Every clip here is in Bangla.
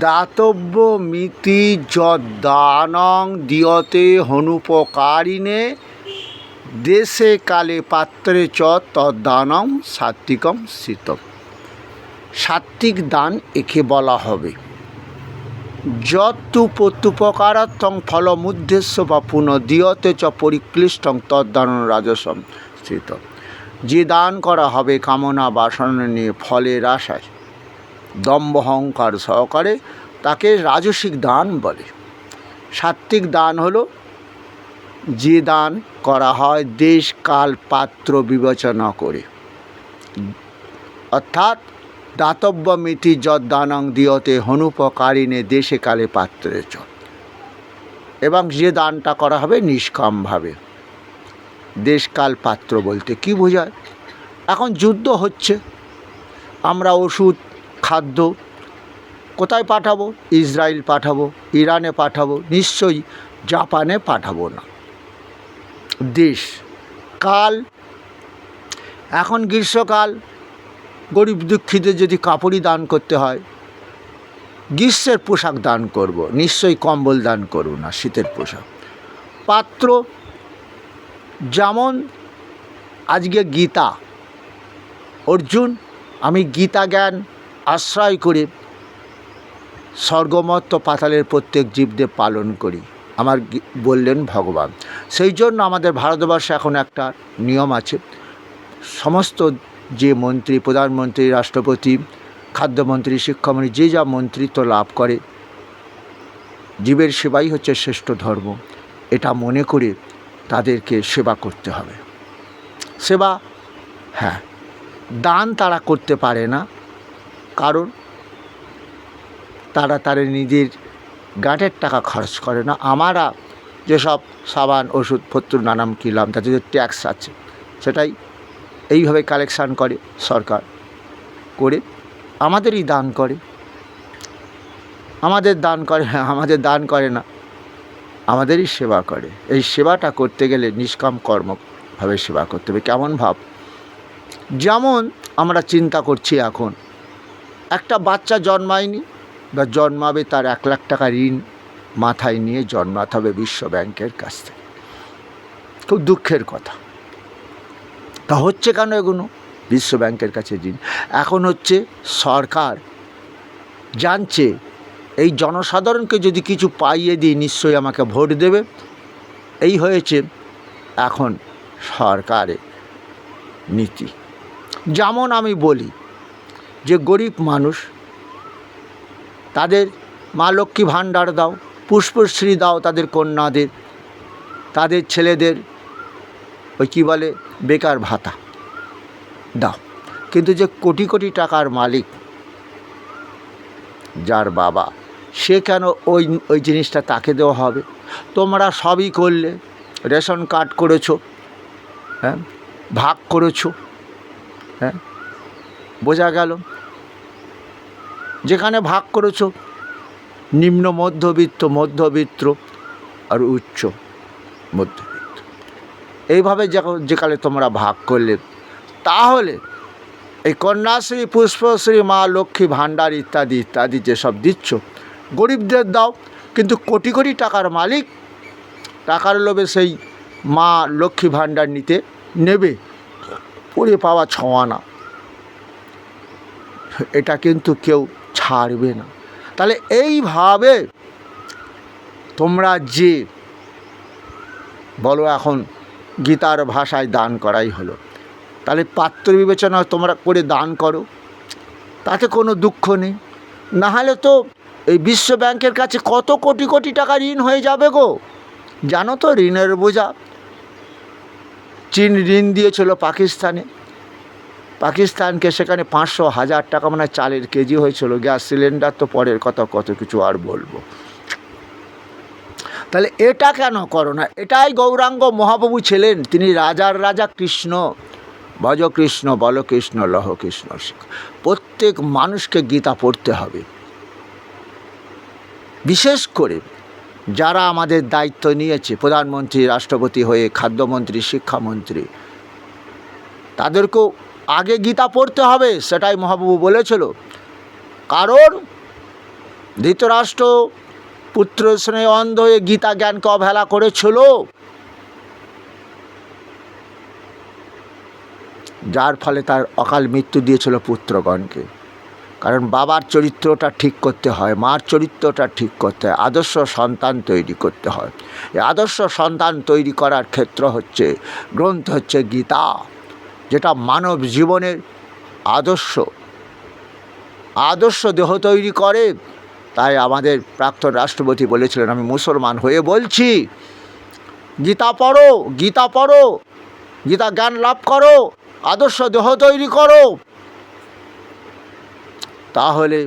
দাতব্যমিতি যদ্দানং দীয়তে হনুপকারিণে দেশে কালে পাত্রে চ তদ্দানং সাত্বিকং স্থিতম। সাত্বিক দান একে বলা হবে। যত্তু প্রত্যুপকারার্থং ফলমুদ্দেশ্য বা পুনঃদীয়তে চ পরিক্লিষ্টং তদ্দানং রাজসম স্থিতম। যে দান করা হবে কামনা বাসনা নিয়ে ফলের আশায় দম্ভ অহংকার সহকারে তাকে রাজসিক দান বলে। সাত্বিক দান হলো যে দান করা হয় দেশ কাল পাত্র বিবেচনা করে, অর্থাৎ দাতব্যমিতি যদ্দানং দীয়তে হনুপকারিণে দেশে কালে পাত্রে চ, এবং যে দানটা করা হবে নিষ্কামভাবে। দেশকাল পাত্র বলতে কি বোঝায়? এখন যুদ্ধ হচ্ছে, আমরা ওষুধ খাদ্য কোথায় পাঠাবো? ইসরায়েল পাঠাবো, ইরানে পাঠাবো, নিশ্চয়ই জাপানে পাঠাবো না। দেশ কাল, এখন গ্রীষ্মকাল, গরিব দুঃখীদের যদি কাপড়ই দান করতে হয়, গ্রীষ্মের পোশাক দান করব, নিশ্চয়ই কম্বল দান করব না, শীতের পোশাক। পাত্র যেমন আজকে গীতা, অর্জুন আমি গীতা জ্ঞান আশ্রয় করে স্বর্গমর্ত পাতালের প্রত্যেক জীবদের পালন করি, আমার বললেন ভগবান। সেই জন্য আমাদের ভারতবর্ষে এখন একটা নিয়ম আছে, সমস্ত যে মন্ত্রী, প্রধানমন্ত্রী, রাষ্ট্রপতি, খাদ্যমন্ত্রী, শিক্ষামন্ত্রী, যে যা মন্ত্রিত্ব লাভ করে, জীবের সেবাই হচ্ছে শ্রেষ্ঠ ধর্ম, এটা মনে করে তাদেরকে সেবা করতে হবে। সেবা, হ্যাঁ, দান তারা করতে পারে না, কারণ তারা তাদের নিজের গাঁটের টাকা খরচ করে না। আমরা যেসব সাবান ওষুধপত্র নানান কিনলাম, তাতে যে ট্যাক্স আছে, সেটাই এইভাবে কালেকশান করে সরকার, করে আমাদেরই দান করে, আমাদের দান করে, আমাদের দান করে না, আমাদেরই সেবা করে। এই সেবাটা করতে গেলে নিষ্কাম কর্মভাবে সেবা করতে হবে। কেমন ভাব? যেমন আমরা চিন্তা করছি, এখন একটা বাচ্চা জন্মায়নি বা জন্মাবে, তার 1 লাখ টাকা ঋণ মাথায় নিয়ে জন্মাতে হবে বিশ্ব ব্যাংকের কাছ থেকে। খুব দুঃখের কথা। তা হচ্ছে কেন এগুলো? বিশ্ব ব্যাংকের কাছে ঋণ। এখন হচ্ছে সরকার জানছে এই জনসাধারণকে যদি কিছু পাইয়ে দিই, নিশ্চয়ই আমাকে ভোট দেবে। এই হয়েছে এখন সরকারের নীতি। যেমন আমি বলি যে গরিব মানুষ, তাদের মা লক্ষ্মী ভাণ্ডার দাও, পুষ্পশ্রী দাও তাদের কন্যাদের, তাদের ছেলেদের ওই কী বলে বেকার ভাতা দাও, কিন্তু যে কোটি কোটি টাকার মালিক, যার বাবা, সে কেন ওই জিনিসটা তাকে দেওয়া হবে? তোমরা সবই করলে, রেশন কার্ড করেছো, হ্যাঁ, ভাগ করেছো, হ্যাঁ, বোঝা গেল যেখানে ভাগ করেছো নিম্ন মধ্যবিত্ত, মধ্যবিত্ত আর উচ্চ মধ্যবিত্ত, এইভাবে যেকালে তোমরা ভাগ করলে, তাহলে এই কন্যাশ্রী, পুষ্পশ্রী, মা লক্ষ্মী ভাণ্ডার ইত্যাদি ইত্যাদি যেসব দিচ্ছ, গরিবদের দাও, কিন্তু কোটি কোটি টাকার মালিক টাকার লোভে সেই মা লক্ষ্মী ভাণ্ডার নেবে পড়ে পাওয়া ছোঁয়ানা, এটা কিন্তু কেউ ছাড়বে না। তাহলে এইভাবে তোমরা যে বলো এখন গীতার ভাষায় দান করাই হলো, তাহলে পাত্র বিবেচনা তোমরা করে দান করো, তাতে কোনো দুঃখ নেই। নাহলে তো এই বিশ্ব ব্যাংকের কাছে কত কোটি কোটি টাকা ঋণ হয়ে যাবে গো। জানো তো ঋণের বোঝা, চীন ঋণ দিয়েছিল পাকিস্তানকে, সেখানে 500,000 টাকা মানে চালের কেজি হয়েছিল, গ্যাস সিলিন্ডার তো পরের কথা, কত কিছু আর বলবো। তাহলে এটা কেন করো না? এটাই গৌরাঙ্গ মহাপ্রভু ছিলেন, তিনি রাজার রাজা কৃষ্ণ। ভজ কৃষ্ণ, বল কৃষ্ণ, লহ কৃষ্ণ শিখ। প্রত্যেক মানুষকে গীতা পড়তে হবে, বিশেষ করে যারা আমাদের দায়িত্ব নিয়েছে, প্রধানমন্ত্রী, রাষ্ট্রপতি হয়ে, খাদ্যমন্ত্রী, শিক্ষামন্ত্রী, তাদেরকেও আগে গীতা পড়তে হবে, সেটাই মহাপ্রভু বলেছিল। কারণ ধৃতরাষ্ট্র পুত্র স্নেহে অন্ধ হয়ে গীতা জ্ঞানকে অবহেলা করেছিল, যার ফলে তার অকাল মৃত্যু দিয়েছিল পুত্রগণকে। কারণ বাবার চরিত্রটা ঠিক করতে হয়, মার চরিত্রটা ঠিক করতে হয়, আদর্শ সন্তান তৈরি করতে হয়। এই আদর্শ সন্তান তৈরি করার ক্ষেত্র হচ্ছে গ্রন্থ, হচ্ছে গীতা, যেটা মানব জীবনের আদর্শ দেহ তৈরি করে। তাই আমাদের প্রাক্তন রাষ্ট্রপতি বলেছিলেন, আমি মুসলমান হয়ে বলছি, গীতা পড়ো, গীতা পড়ো, গীতা জ্ঞান লাভ করো, আদর্শ দেহ তৈরি করো, তাহলে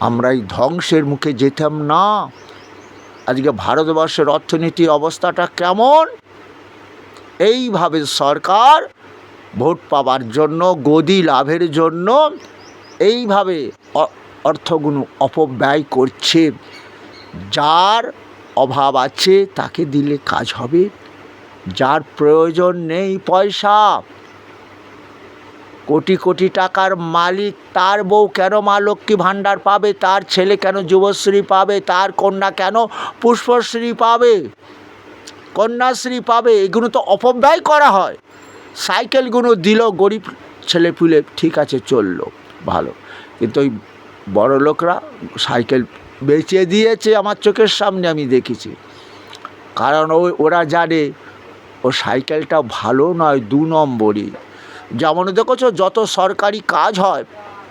আমরা এই ধ্বংসের মুখে যেতাম না। আজকে ভারতবর্ষের অর্থনীতির অবস্থাটা কেমন? এইভাবে সরকার ভোট পাবার জন্য, গদি লাভের জন্য এইভাবে অর্থগুলো অপব্যয় করছে। যার অভাব আছে তাকে দিলে কাজ হবে, যার প্রয়োজন নেই পয়সা, কোটি কোটি টাকার মালিক, তার বউ কেন মা লক্ষ্মী ভাণ্ডার পাবে, তার ছেলে কেন যুবশ্রী পাবে, তার কন্যা কেন পুষ্পশ্রী পাবে, কন্যাশ্রী পাবে? এগুলো তো অপব্যয় করা হয়। সাইকেলগুলো দিল গরিব ছেলেপুলে, ঠিক আছে, চললো ভালো, কিন্তু ওই বড় লোকরা সাইকেল বেচে দিয়েছে, আমার চোখের সামনে আমি দেখেছি। কারণ ওরা জানে ও সাইকেলটা ভালো নয়, 2 নম্বরই। যেমন দেখেছো যত সরকারি কাজ হয়,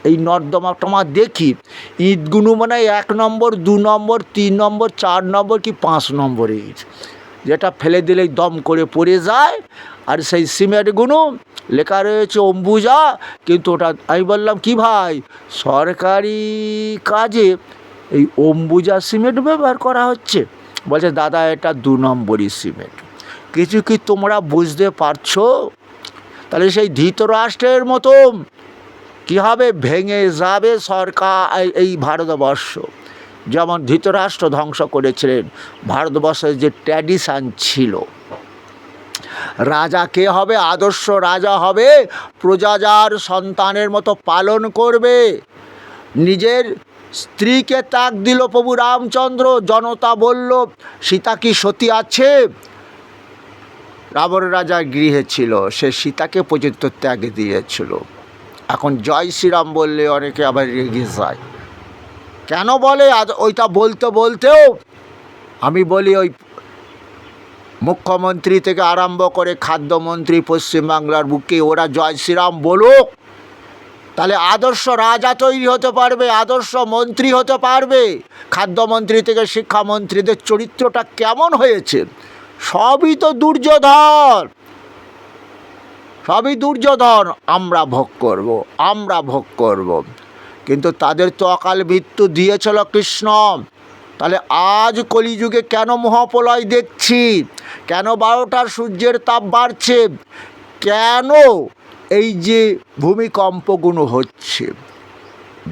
এই নর্দমা টমা দেখি, ইটগুলো মানে 1 নম্বর, 2 নম্বর, 3 নম্বর, 4 নম্বর কি 5 নম্বর ইট, যেটা ফেলে দিলেই দম করে পড়ে যায়। আর সেই সিমেন্টগুলো লেখা রয়েছে অম্বুজা, কিন্তু ওটা আমি বললাম, কি ভাই, সরকারি কাজে এই অম্বুজা সিমেন্ট ব্যবহার করা হচ্ছে? বলছে দাদা এটা 2 নম্বরই সিমেন্ট। কিছু কি তোমরা বুঝতে পারছো? তাহলে সেই ধৃতরাষ্ট্রের মতো কীভাবে ভেঙে যাবে সরকার, এই ভারতবর্ষ। যেমন ধৃতরাষ্ট্র ধ্বংস করেছিলেন ভারতবর্ষের যে ট্র্যাডিশান ছিল, রাজা কে হবে? আদর্শ রাজা হবে, প্রজাজার সন্তানের মতো পালন করবে। নিজের স্ত্রীকে ত্যাগ দিল প্রভু রামচন্দ্র, জনতা বলল সীতা কি সতী আছে? রাবণ রাজার গৃহে ছিল, সে সীতাকে পর্যন্ত ত্যাগ দিয়েছিল। এখন জয় শ্রীরাম বললে অনেকে আবার রেগে যায়। কেন বলে? ওইটা বলতেও আমি বলি, ওই মুখ্যমন্ত্রী থেকে আরম্ভ করে খাদ্যমন্ত্রী পশ্চিমবাংলার বুকে ওরা জয় শ্রীরাম বলুক, তাহলে আদর্শ রাজা তৈরি হতে পারবে, আদর্শ মন্ত্রী হতে পারবে। খাদ্যমন্ত্রী থেকে শিক্ষামন্ত্রীদের চরিত্রটা কেমন হয়েছে? সবই তো দুর্যোধন, সবই দুর্যোধন। আমরা ভোগ করব। কিন্তু তাদের তো অকাল মৃত্যু দিয়েছিল কৃষ্ণ। তাহলে আজ কলিযুগে কেন মহাপ্রলয় দেখছি? কেন 12টার সূর্যের তাপ বাড়ছে? কেন এই যে ভূমিকম্পগুলো হচ্ছে?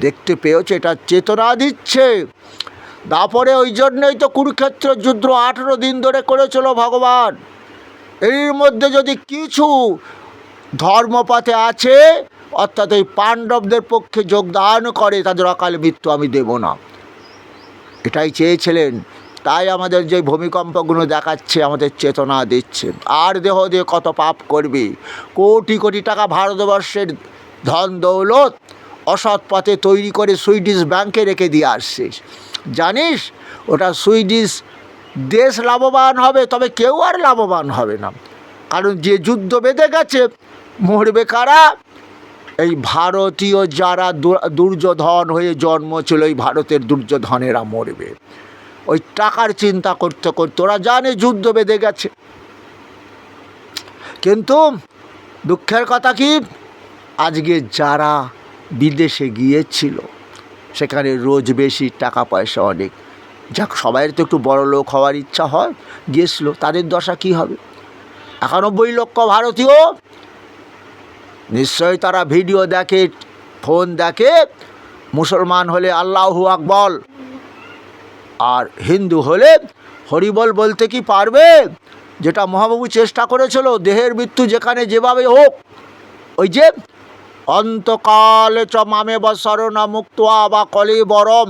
দেখতে পেয়েছে, এটা চেতনা দিচ্ছে। তারপরে ওই জন্যই তো কুরুক্ষেত্র যুদ্ধ 18 দিন ধরে করেছিল ভগবান। এর মধ্যে যদি কিছু ধর্মপথে আছে, অর্থাৎ এই পাণ্ডবদের পক্ষে যোগদান করে, তাদের অকাল মৃত্যু আমি দেব না, এটাই চেয়েছিলেন। তাই আমাদের যে ভূমিকম্পগুলো দেখাচ্ছে আমাদের চেতনা দিচ্ছে। আর দেহ দিয়ে কত পাপ করবি? কোটি কোটি টাকা ভারতবর্ষের ধন দৌলত অসৎ পথে তৈরি করে সুইডিশ ব্যাংকে রেখে দিয়ে আসছিস। জানিস ওটা সুইডিশ দেশ লাভবান হবে, তবে কেউ আর লাভবান হবে না। কারণ যে যুদ্ধ বেঁধে গেছে, মরবে কারা? এই ভারতীয় যারা দুর্যোধন হয়ে জন্ম ছিল, এই ভারতের দুর্যোধনেরা মরবে। ওই টাকার চিন্তা করতে করতে ওরা জানে যুদ্ধ বেঁধে গেছে। কিন্তু দুঃখের কথা কি, আজকে যারা বিদেশে গিয়েছিল, সেখানে রোজ বেশি, টাকা পয়সা অনেক, যাক সবাইয়ের তো একটু বড় লোক হওয়ার ইচ্ছা হয়, গিয়েছিল, তাদের দশা কী হবে? 91 লক্ষ ভারতীয়, নিশ্চয়ই তারা ভিডিও দেখে, ফোন দেখে। মুসলমান হলে আল্লাহু আকবার, আর হিন্দু হলে হরিবল বলতে কি পারবে? যেটা মহাপ্রভু চেষ্টা করেছিল, দেহের মৃত্যু যেখানে যেভাবে হোক, ওই যে অন্তকালে চ মামে বা শরণা মুক্তা বা কলেবরম,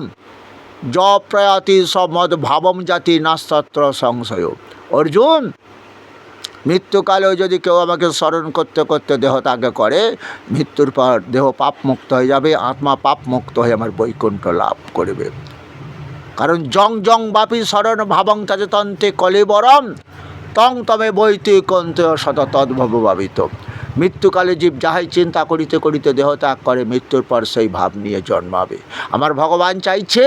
য প্রয়াতি সমদ ভাবম জাতি নাস্তত্র সংশয়। অর্জুন, মৃত্যুকালেও যদি কেউ আমাকে স্মরণ করতে করতে দেহ ত্যাগ করে, মৃত্যুর পর দেহ পাপমুক্ত হয়ে যাবে, আত্মা পাপমুক্ত হয়ে আমার বৈকুণ্ঠ লাভ করবে। কারণ জং জং বাপি শরণ ভাবং তাজতন্তে কলেবরম তং তমে বৈতিকন্তে শত তদ্ভব ভাবিত। মৃত্যুকালে জীব যাহাই চিন্তা করিতে করিতে দেহ ত্যাগ করে, মৃত্যুর পর সেই ভাব নিয়ে জন্মাবে। আমার ভগবান চাইছে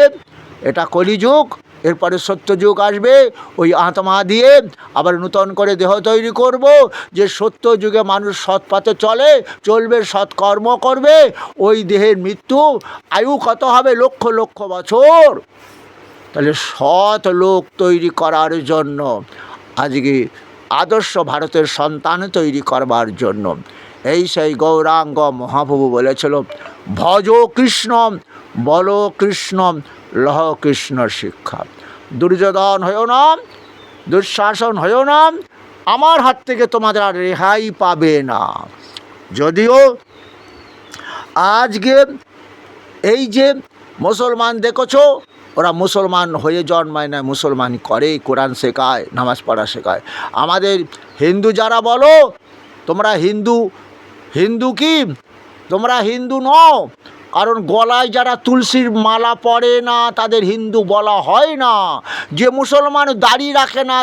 এটা কলিযুগ, এরপরে সত্যযুগ আসবে, ওই আত্মা দিয়ে আবার নূতন করে দেহ তৈরি করব, যে সত্য যুগে মানুষ সৎ পথে চলবে, সৎকর্ম করবে। ওই দেহের মৃত্যু আয়ু কত হবে? লক্ষ লক্ষ বছর। তাহলে সৎ লোক তৈরি করার জন্য, আজকে আদর্শ ভারতের সন্তান তৈরি করবার জন্য এই সেই গৌরাঙ্গ মহাপ্রভু বলেছিল, ভজ কৃষ্ণ বল কৃষ্ণ লহ কৃষ্ণ শিক্ষা। দুর্যোধন হয়েও না, দুঃশাসন হয়েও না, আমার হাত থেকে তোমাদের আর রেহাই পাবে না। যদিও আজকে এই যে মুসলমান দেখেছো, ওরা মুসলমান হয়ে জন্মায় না, মুসলমান করে, কোরআন শেখায়, নামাজ পড়া শেখায়। আমাদের হিন্দু যারা বলো তোমরা হিন্দু কি? তোমরা হিন্দু নও, কারণ গলায় যারা তুলসীর মালা পড়ে না তাদের হিন্দু বলা হয় না। যে মুসলমান দাড়ি রাখে না,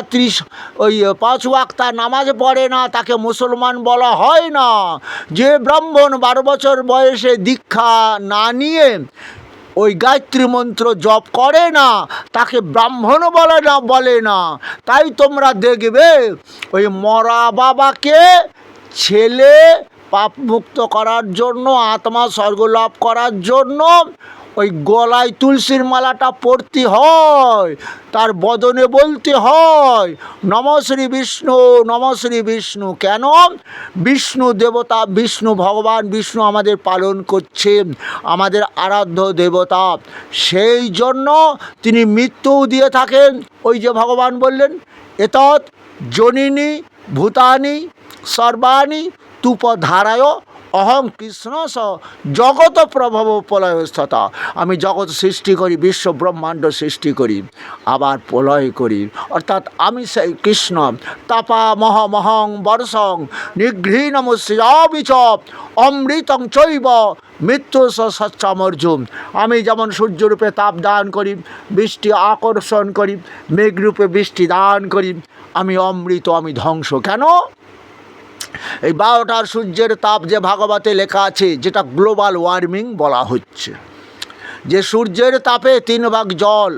5 ওয়াক্ত নামাজ পড়ে না, তাকে মুসলমান বলা হয় না। যে ব্রাহ্মণ 12 বছর বয়সে দীক্ষা না নিয়ে ওই গায়ত্রী মন্ত্র জপ করে না, তাকে ব্রাহ্মণ বলে না। তাই তোমরা দেখবে ওই মরা বাবাকে ছেলে পাপ মুক্ত করার জন্য, আত্মা স্বর্গ লাভ করার জন্য ওই গলায় তুলসীর মালাটা পড়তে হয়, তার বদনে বলতে হয় নম শ্রী বিষ্ণু, নম শ্রী বিষ্ণু। কেন? বিষ্ণু দেবতা, বিষ্ণু ভগবান বিষ্ণু আমাদের পালন করছে, আমাদের আরাধ্য দেবতা। সেই জন্য তিনি মৃত্যুও দিয়ে থাকেন। ওই যে ভগবান বললেন, এতৎ জনিনী ভূতানি সর্বাণি তুপধারায় অহং কৃষ্ণ স জগত প্রভব প্রলয়স্থতা। আমি জগৎ সৃষ্টি করি, বিশ্ব ব্রহ্মাণ্ড সৃষ্টি করি, আবার প্রলয় করি। অর্থাৎ আমি সেই কৃষ্ণ। তাপা মহমহং বর্ষং নিগৃহীণমস্যাবিচ অমৃতং চৈব মৃত্যু সচ্চামর্জুম। আমি যেমন সূর্যরূপে তাপ দান করি, বৃষ্টি আকর্ষণ করি, মেঘরূপে বৃষ্টি দান করি, আমি অমৃত, আমি ধ্বংস। কেন? এই 12টার সূর্যের তাপ যে ভাগবতে লেখা আছে, যেটা গ্লোবাল ওয়ার্মিং বলা হচ্ছে, যে সূর্যের তাপে 3 ভাগ জল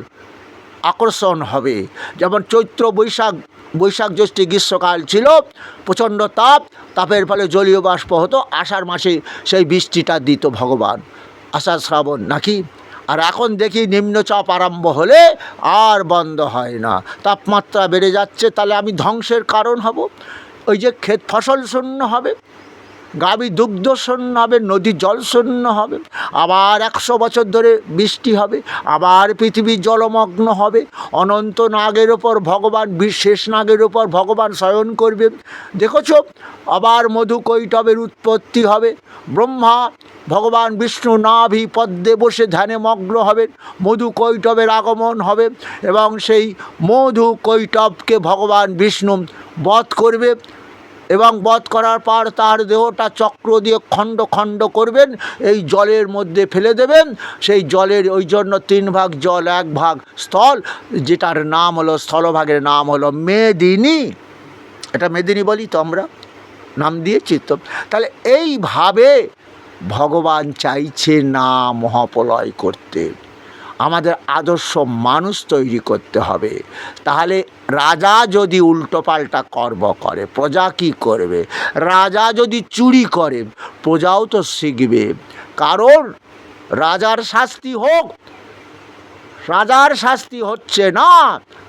আকর্ষণ হবে। যেমন চৈত্র বৈশাখ জ্যৈষ্ঠ গ্রীষ্মকাল ছিল, প্রচণ্ড তাপের ফলে জলীয় বাষ্প হতো, আষাঢ় মাসে সেই বৃষ্টিটা দিত ভগবান, আষাঢ় শ্রাবণ নাকি। আর এখন দেখি নিম্নচাপ আরম্ভ হলে আর বন্ধ হয় না, তাপমাত্রা বেড়ে যাচ্ছে। তাহলে আমি ধ্বংসের কারণ হব। ওই যে ক্ষেত ফসল শূন্য হবে, গাভী দুগ্ধ শূন্য হবে, নদী জল শূন্য হবে, আবার 100 বছর ধরে বৃষ্টি হবে, আবার পৃথিবী জলমগ্ন হবে। অনন্ত নাগের ওপর ভগবান, শেষ নাগের ওপর ভগবান শয়ন করবে। দেখেছো, আবার মধু কৈটবের উৎপত্তি হবে। ব্রহ্মা ভগবান বিষ্ণু নাভি পদ্মে বসে ধ্যানে মগ্ন হবেন, মধু কৈটবের আগমন হবে, এবং সেই মধু কৈটবকে ভগবান বিষ্ণু বধ করবে, এবং বধ করার পর তার দেহটা চক্র দিয়ে খণ্ড খণ্ড করবেন, এই জলের মধ্যে ফেলে দেবেন। সেই জলের, ওই জন্য 3 ভাগ জল 1 ভাগ স্থল, যেটার নাম হলো, স্থলভাগের নাম হলো মেদিনী। এটা মেদিনী বলি তো আমরা, নাম দিয়েছি তো। তাহলে এইভাবে ভগবান চাইছে না মহাপ্রলয় করতে, আমাদের আদর্শ মানুষ তৈরি করতে হবে। তাহলে রাজা যদি উল্টোপাল্টা কর্ম করে, প্রজা কি করবে? রাজা যদি চুরি করে, প্রজাও তো শিখবে। কারণ রাজার শাস্তি হোক, রাজার শাস্তি হচ্ছে না,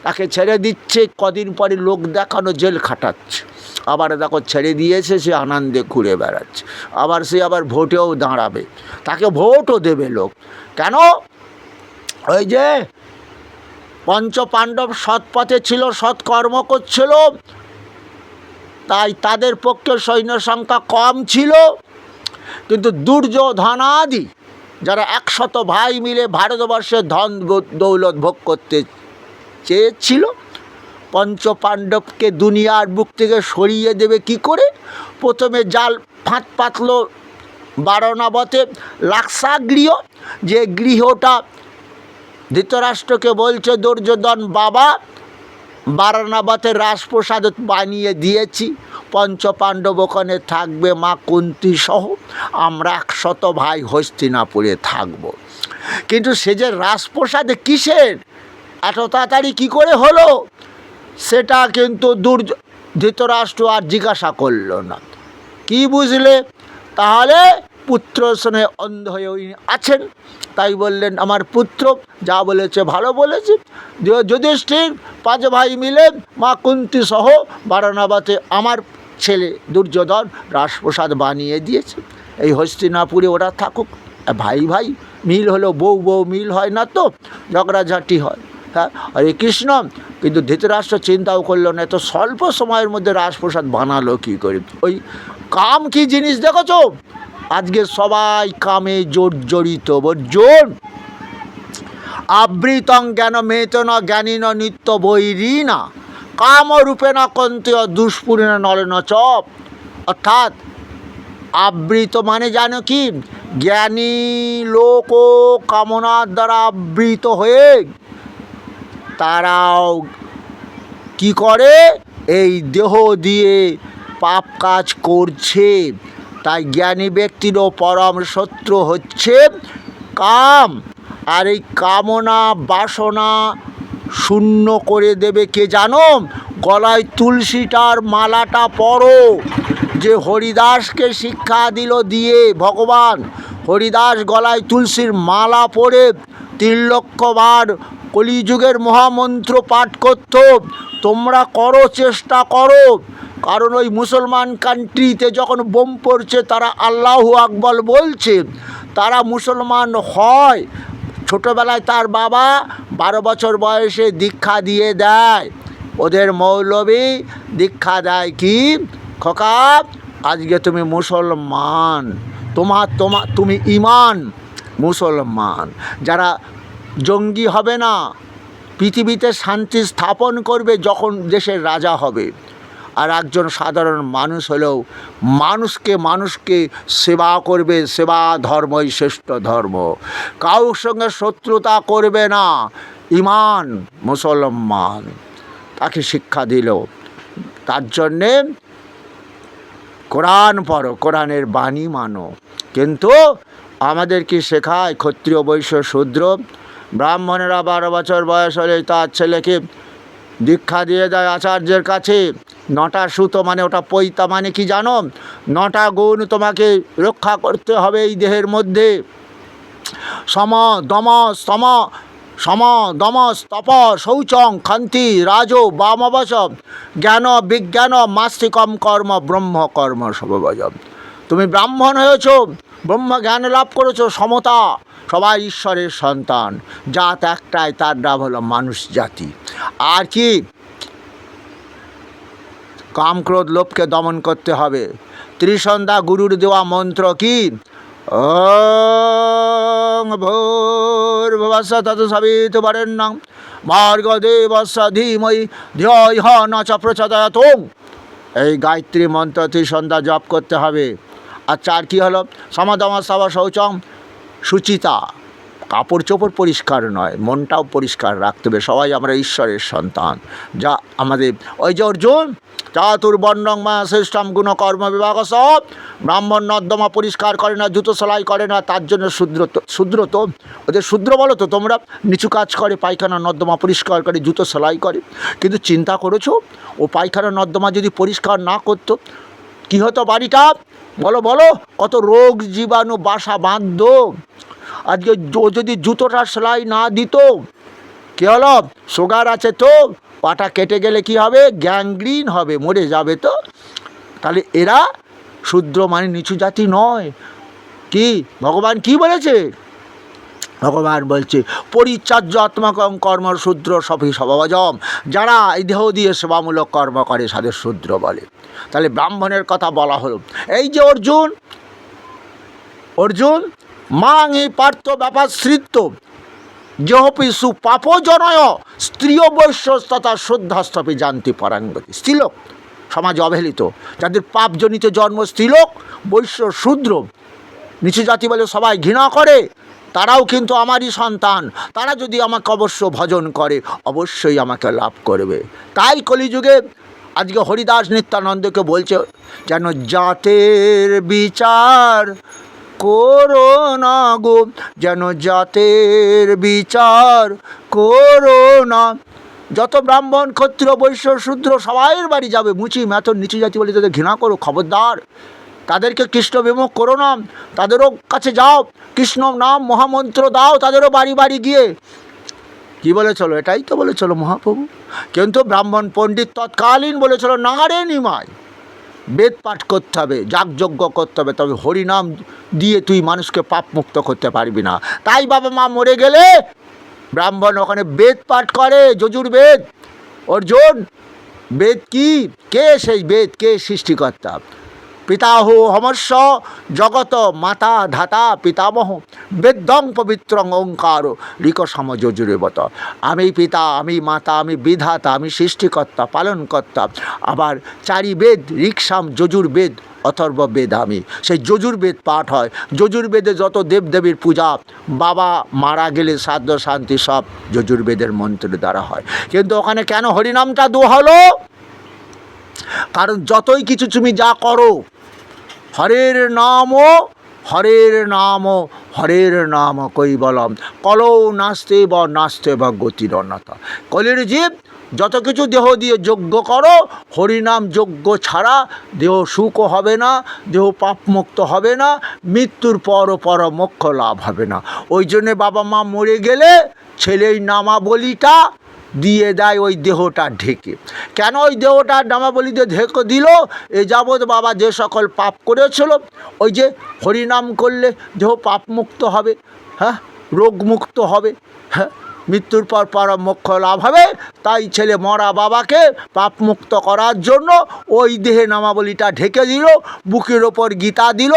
তাকে ছেড়ে দিচ্ছে, কদিন পরে লোক দেখানো জেল খাটাচ্ছে, আবার দেখো ছেড়ে দিয়েছে, সে আনন্দে ঘুরে বেড়াচ্ছে, আবার সে আবার ভোটেও দাঁড়াবে, তাকে ভোটও দেবে লোক। কেন? ওই যে 5 পাণ্ডব সৎপথে ছিল, সৎকর্ম করছিল, তাই তাদের পক্ষে সৈন্য সংখ্যা কম ছিল, কিন্তু দুর্যোধনাদি যারা 100 ভাই মিলে ভারতবর্ষের ধন দৌলত ভোগ করতে চেয়েছিল, পঞ্চপাণ্ডবকে দুনিয়ার বুক থেকে সরিয়ে দেবে কি করে? প্রথমে জাল ফাঁদ পাতল বারণাবতে লাক্ষাগৃহ, যে গৃহটা ধৃতরাষ্ট্রকে বলছে দুর্যোধন বাবা বারণাবতে রাজপ্রসাদ বানিয়ে দিয়েছি, পঞ্চপাণ্ডব ওখানে থাকবে, মা কুন্তী সহ আমরা 100 ভাই হস্তিনাপুরে থাকব। কিন্তু সে যে রাজপ্রসাদে কিসের এত তাড়াতাড়ি কী করে হলো, সেটা কিন্তু ধৃতরাষ্ট্র আর জিজ্ঞাসা করল না। কি বুঝলে? তাহলে পুত্র স্নেহে অন্ধ হয়ে আছেন, তাই বললেন আমার পুত্র যা বলেছে ভালো বলেছে। যুধিষ্ঠির 5 ভাই মিলে মা কুন্তী সহ বারণাবতে আমার ছেলে দুর্যোধন রাজপ্রসাদ বানিয়ে দিয়েছে, এই হস্তিনাপুরে ওরা থাকুক। ভাই ভাই মিল হলো, বউ বউ মিল হয় না তো, ঝগড়াঝাটি হয়। হ্যাঁ, হরে কৃষ্ণ। কিন্তু ধৃতরাষ্ট্র চিন্তাও করলো না, এত স্বল্প সময়ের মধ্যে রাজপ্রসাদ বানালো কী করে। ওই কাম কি জিনিস দেখেছো? আজকে সবাই কামে জড়িত। বর্জুন আবৃতং জ্ঞান মেতন জ্ঞানীন নিত্য বৈরীনা কামরূপেণ কন্তেয় দুষ্পূর্ণ নলেন চপ। অর্থাৎ আবৃত মানে জানো কি? জ্ঞানী লোক কামনার দ্বারা আবৃত হয়ে তারাও কি করে? এই দেহ দিয়ে পাপ কাজ করছে। তাই জ্ঞানী ব্যক্তিরও পরম শত্রু হচ্ছে কাম। আর এই কামনা বাসনা শূন্য করে দেবে কে জানো? গলায় তুলসীটার মালাটা পরো, যে হরিদাসকে শিক্ষা দিল দিয়ে ভগবান। হরিদাস গলায় তুলসীর মালা পরে 3 লক্ষ বার কলিযুগের মহামন্ত্র পাঠ করত। তোমরা করো, চেষ্টা করো। কারণ ওই মুসলমান কান্ট্রিতে যখন বোম পড়ছে তারা আল্লাহু আকবার বলছে, তারা মুসলমান হয়। ছোটোবেলায় তার বাবা 12 বছর বয়সে দীক্ষা দিয়ে দেয়। ওদের মৌলবী দীক্ষা দেয় কি, খোকা আজকে তুমি মুসলমান, তুমি ইমান মুসলমান। যারা জঙ্গি হবে না, পৃথিবীতে শান্তি স্থাপন করবে যখন দেশের রাজা হবে। আর একজন সাধারণ মানুষ হলেও মানুষকে সেবা করবে, সেবা ধর্মই শ্রেষ্ঠ ধর্ম। কারোর সঙ্গে শত্রুতা করবে না, ইমান মুসলমান তাকে শিক্ষা দিল। তার জন্যে কোরআন পড়ো, কোরআনের বাণী মানো। কিন্তু আমাদের কি শেখায়? ক্ষত্রিয় বৈশ্য শূদ্র ব্রাহ্মণেরা 12 বছর বয়স হলে তার ছেলেকে দীক্ষা দিয়ে দেয় আচার্যের কাছে। 9টা সুতো মানে ওটা পৈতা মানে কি জানো? 9টা গুণ তোমাকে রক্ষা করতে হবে এই দেহের মধ্যে। সম দম তপ শৌচং ক্ষান্তি রাজো বামবশ জ্ঞান বিজ্ঞান মাস্তিকম কর্ম ব্রহ্ম কর্ম সববজম। তুমি ব্রাহ্মণ হয়েছ, ব্রহ্ম জ্ঞান লাভ করেছো, সমতা, সবাই ঈশ্বরের সন্তান, জাত একটাই, তার নাম হলো মানুষ জাতি। আর কি? কাম ক্রোধ লোভকে দমন করতে হবে। ত্রিসন্ধ্যা গুরুর দেওয়া মন্ত্র কি? ওং ভূর্ভুবস্সুঃ তৎসবিতুর্বরেণ্যং ভর্গো দেবস্য ধীমহি ধিয়ো ইহ ন চ প্রচোদয়াৎ। এই গায়ত্রী মন্ত্র ত্রিসন্ধ্যা জপ করতে হবে। আচ্ছা, আর কী হলো? সমদম স্তব শৌচং সুচিতা, কাপড় চোপড় পরিষ্কার নয়, মনটাও পরিষ্কার রাখতে হবে। সবাই আমরা ঈশ্বরের সন্তান। যা আমাদের ওই যে অর্জুন চাতুর্বর্ণং মা শ্রেষ্ঠম গুণ কর্ম বিভাগ সব, ব্রাহ্মণ নর্দমা পরিষ্কার করে না, জুতো সেলাই করে না, তার জন্য শূদ্র তো ওদের শূদ্র বলো তো তোমরা? নিচু কাজ করে, পায়খানা নর্দমা পরিষ্কার করে, জুতো সেলাই করে। কিন্তু চিন্তা করেছো ও পায়খানা নর্দমা যদি পরিষ্কার না করতো কী হতো বাড়িটা? বলো বলো, কত রোগ জীবাণু বাসা বাঁধত। আজকে যদি জুতোটা সেলাই না দিত, কী হলো? সুগার আছে তো, পাটা কেটে গেলে কি হবে? গ্যাংগ্রিন হবে, মরে যাবে তো। তাহলে এরা শূদ্র মানে নিচু জাতি নয়। কি ভগবান কি বলেছে? ভগবান বলছে পরিচার্য আত্মাকং কর্ম শূদ্র সভি স্বভাবজম। যারা এই দেহ দিয়ে সেবামূলক কর্ম করে তাদের শূদ্র বলে। তাহলে ব্রাহ্মণের কথা বলা হলো। এই যে অর্জুন মাঙি পার্থ ব্যাপাশ্রিত যেহপি সুপাপজনয় স্ত্রীয় বৈশ্য তথা শ্রদ্ধাস্তপে জানতে পরাঙ্গতি। স্ত্রীলোক সমাজ অবহেলিত, যাদের পাপজনিত জন্ম, স্ত্রীলোক, বৈশ্য, শূদ্র, নিচু জাতি বলে সবাই ঘৃণা করে, তারাও কিন্তু আমারই সন্তান। তারা যদি আমাকে অবশ্য ভজন করে অবশ্যই আমাকে লাভ করবে। তাই কলিযুগে আজকে হরিদাস নিত্যানন্দকে বলছে যেন জাতের বিচার করো না গো, যেন জাতের বিচার করো না। যত ব্রাহ্মণ, ক্ষত্রিয়, বৈশ্য, শূদ্র সবাইয়ের বাড়ি যাবে, মুচি মেথর নিচু জাতি বলে তাদের ঘৃণা করো, খবরদার তাদেরকে কৃষ্ণ বিমুখ করো না। তাদেরও কাছে যাও, কৃষ্ণ নাম মহামন্ত্র দাও তাদেরও বাড়ি বাড়ি গিয়ে। কি বলেছিল? এটাই তো বলেছিল মহাপ্রভু। কিন্তু ব্রাহ্মণ পণ্ডিত তৎকালীন বলেছিল না রে নিমাই, বেদ পাঠ করতে হবে, যাগযজ্ঞ করতে হবে, তবে হরিনাম দিয়ে তুই মানুষকে পাপ মুক্ত করতে পারবি না। তাই বাবা মা মরে গেলে ব্রাহ্মণ ওখানে বেদ পাঠ করে, যজুর্বেদ। অর্জুন, বেদ কি? কে সেই বেদ? কে সৃষ্টিকর্তা? পিতাহ হমস্য জগত মাতা ধাতা পিতামহ বেদং পবিত্রং ওঙ্কার ঋক সম যজুরেবত। আমি পিতা, আমি মাতা, আমি বিধাতা, আমি সৃষ্টিকর্তা, পালনকর্তা। আবার চারি বেদ, ঋক্সাম, যজুর্বেদ, অথর্ববেদ আমি। সেই যজুর্বেদ পাঠ হয়। যজুর্বেদে যত দেবদেবীর পূজা, বাবা মারা গেলে শ্রাদ্ধ শান্তি সব যজুর্বেদের মন্ত্রের দ্বারা হয়। কিন্তু ওখানে কেন হরিনামটা দোয়া হলো? কারণ যতই কিছু তুমি যা করো, হরের নাম, হরের নাম, হরের নাম কৈবলম কলৌ নাস্তে বা নাস্তে বা গতিরন্নতা। কলির জীব যত কিছু দেহ দিয়ে যজ্ঞ করো, হরিনাম যজ্ঞ ছাড়া দেহ সুখও হবে না, দেহ পাপমুক্ত হবে না, মৃত্যুর পর মোক্ষ লাভ হবে না। ওই জন্যে বাবা মা মরে গেলে ছেলেই নামাবলিটা দিয়ে দেয় ওই দেহটা ঢেকে। কেন ওই দেহটা নামাবলি দিয়ে ঢেকে দিল? এ যাবৎ বাবা যে সকল পাপ করেছিল, ওই যে হরিনাম করলে দেহ পাপমুক্ত হবে, হ্যাঁ, রোগমুক্ত হবে, হ্যাঁ, মৃত্যুর পর মোক্ষ লাভ হবে। তাই ছেলে মরা বাবাকে পাপমুক্ত করার জন্য ওই দেহে নামাবলিটা ঢেকে দিল, বুকের ওপর গীতা দিল,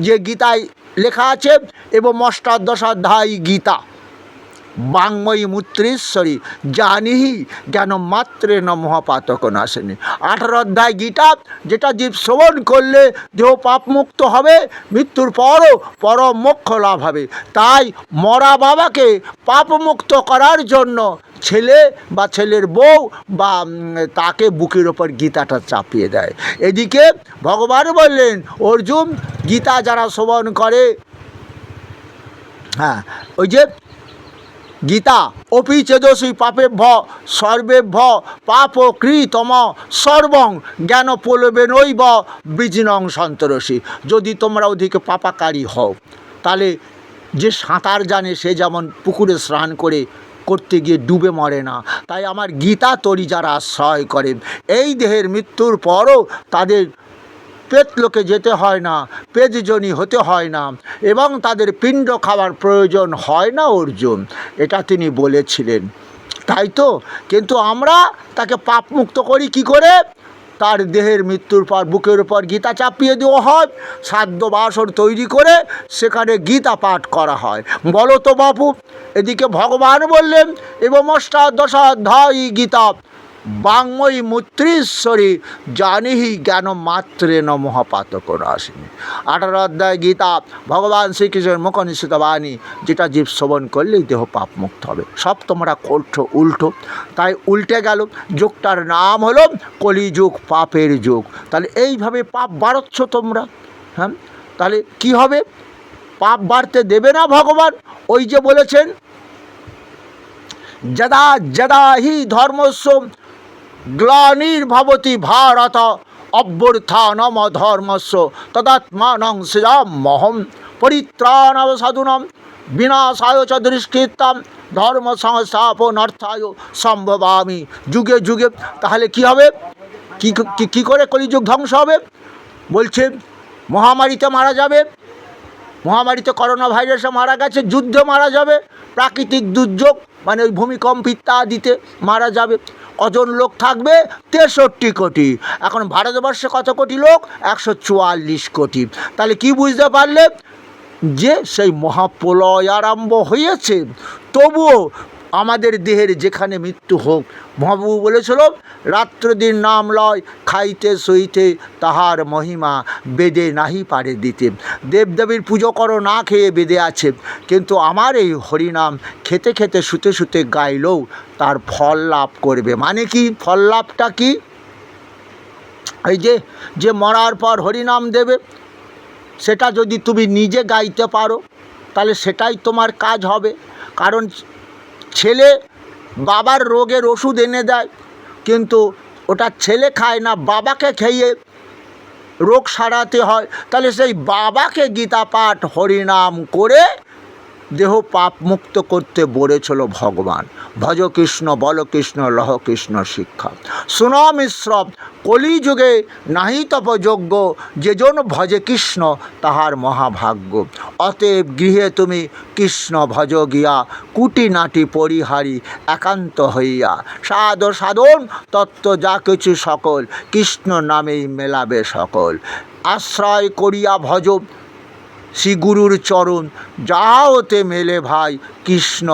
যে গীতায় লেখা আছে এবং অষ্টাদশাধ্যায়ী গীতা বাংময়ী মূত্রেশ্বরী জানিহি জ্ঞান মাত্রে ন মহাপাতক নাশিনী। 18 অধ্যায় গীতা, যেটা জীব শ্রবণ করলে দেহ পাপমুক্ত হবে, মৃত্যুর পরও পরম মোক্ষ লাভ হবে। তাই মরা বাবাকে পাপমুক্ত করার জন্য ছেলে বা ছেলের বউ বা তাকে বুকের ওপর গীতাটা চাপিয়ে দেয়। এদিকে ভগবান বললেন, অর্জুন, গীতা যারা শ্রবণ করে, হ্যাঁ, ওই যে গীতা অপি চেদসী পাপেভ্য সর্বেভ্য পাপ কৃতম সর্বং জ্ঞান প্রলোভেনৈব বীজিনং সন্তরসী। যদি তোমরা ওদিকে পাপাকারী হও, তাহলে যে সাঁতার জানে সে যেমন পুকুরে স্নান করতে গিয়ে ডুবে মরে না, তাই আমার গীতা তরি যারা আশ্রয় করে, এই দেহের মৃত্যুর পরও তাদের পেতলোকে যেতে হয় না, পেটজনী হতে হয় না, এবং তাদের পিণ্ড খাওয়ার প্রয়োজন হয় না অর্জুন, এটা তিনি বলেছিলেন। তাই তো, কিন্তু আমরা তাকে পাপমুক্ত করি কি করে? তার দেহের মৃত্যুর পর বুকের উপর গীতা চাপিয়ে দেওয়া হয়, শ্রাদ্ধ বাসন তৈরি করে সেখানে গীতা পাঠ করা হয়। বলো তো বাপু, এদিকে ভগবান বললেন এবং অষ্টাদশাধ্যায়ী গীতা বাংময়ী মূত্রেশ্বরী জানিহি জ্ঞান মাত্রে ন মহাপাতক নাশিনী। 18 অধ্যায় গীতা ভগবান শ্রীকৃষ্ণের মুখ নিঃসৃত বাণী, যেটা জীব শ্রবণ করলেই দেহ পাপ মুক্ত হবে। সব তোমরা করছো উল্টো, তাই উল্টে গেল। যুগটার নাম হলো কলিযুগ, পাপের যুগ। তাহলে এইভাবে পাপ বাড়াচ্ছ তোমরা, হ্যাঁ, তাহলে কি হবে? পাপ বাড়তে দেবে না ভগবান। ওই যে বলেছেন, যদা যদা হি ধর্মস্য গ্লানির্ভবতি ভারত অভ্যুত্থানম ধর্মস্য তদাত্মানং সৃজাম্যহম পরিত্রাণায় সাধুনাং বিনাশায় চ দুষ্কৃতাম ধর্ম সংস্থাপনার্থায় সম্ভবামি যুগে যুগে। তাহলে কি হবে? কি করে কলিযুগ ধ্বংস হবে? বলছে মহামারীতে মারা যাবে, মহামারীতে করোনা ভাইরাসে মারা গেছে, যুদ্ধে মারা যাবে, প্রাকৃতিক দুর্যোগ মানে ওই ভূমিকম্প ইত্যাদিতে মারা যাবে। কজন লোক থাকবে? 63 কোটি। এখন ভারতবর্ষে কত কোটি লোক? 144 কোটি। তাহলে কি বুঝতে পারলে? যে সেই মহাপ্রলয় আরম্ভ হয়েছে, তবুও আমাদের দেহের যেখানে মৃত্যু হোক, মহাপ্রভু বলেছিল রাত্র দিন নাম লয় খাইতে সইতে তাহার মহিমা বেদে নাহি পারে দিতে। দেবদেবীর পুজো করো না খেয়ে বেদে আছে, কিন্তু আমার এই হরিনাম খেতে খেতে শুতে শুতে গাইলেও তার ফল লাভ করবে। মানে কি ফল লাভটা কি? এই যে মরার পর হরিনাম দেবে, সেটা যদি তুমি নিজে গাইতে পারো তাহলে সেটাই তোমার কাজ হবে। কারণ ছেলে বাবার রোগের ওষুধ এনে দেয়, কিন্তু ওটা ছেলে খায় না, বাবাকে খেয়ে রোগ সারাতে হয়। তাহলে সেই বাবাকে গীতা পাঠ হরিনাম করে দেহ পাপ মুক্ত করতে বলেছিল ভগবান। ভজ কৃষ্ণ বল কৃষ্ণ লহ কৃষ্ণ শিক্ষা। শুনো মিশ্র কলিযুগে নাহি তপযোগ্য, যেজন ভজে কৃষ্ণ তাহার মহাভাগ্য। অতএব গৃহে তুমি কৃষ্ণ ভজ গিয়া, কুটি নাটি পরিহারি একান্ত হইয়া। সাধন তত্ত্ব যা কিছু সকল, কৃষ্ণ নামেই মেলাবে সকল। আশ্রয় করিয়া ভজ শ্রী গুরুর চরণ, যা হতে মেলে ভাই কৃষ্ণ